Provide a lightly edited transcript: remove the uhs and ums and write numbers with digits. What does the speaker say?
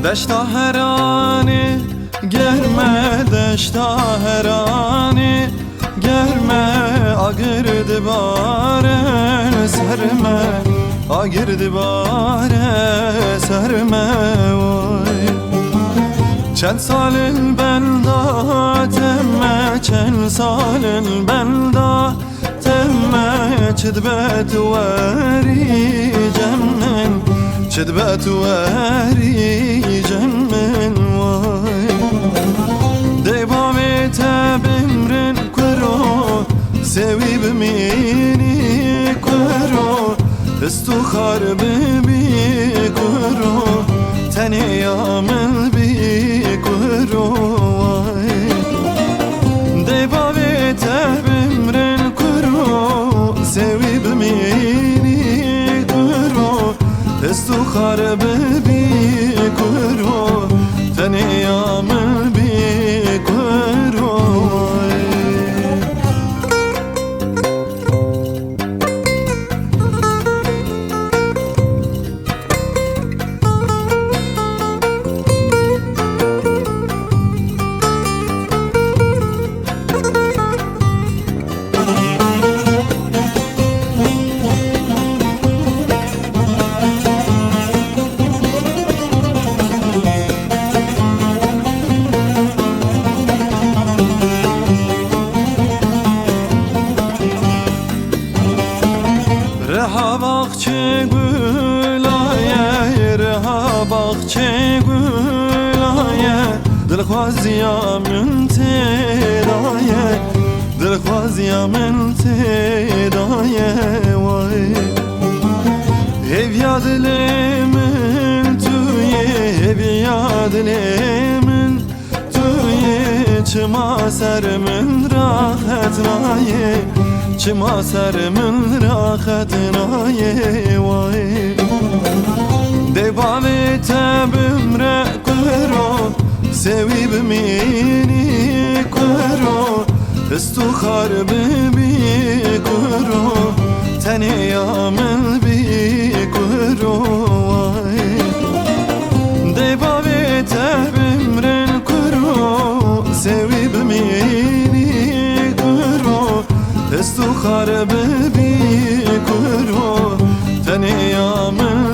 Deşta herani germe, deşta herani germe, agirdi bare serme, agirdi bare serme vay. Çen salil benda temme, çen salil benda temme, çidbet veri cemmen, çidbet veri cemmen vay. Devam tebimrin kuro, sevib mini kuro, istukhar bibi kuro, teniyamel bi kuro vay. Devam tebimrin kuro, sevib mini kuro, istukhar bibi kuro, teniyamel bi kuro vay. Reha bakçe gülaye, reha bakçe gülaye, dilxwaziya min tedaye, dilxwaziya min tedaye vay. Hev dilemin tüye, hev dilemin tüye, çıma sermin rahat naye, çıma sermin rahat naye vay. Devam tebimre kuro, sevib mini kuro, istukhar bibi kuro, teniyamel bi kuro vay. Devam tebimre kuro, sevib mini kuro, istukhar bibi kuro, teniyamel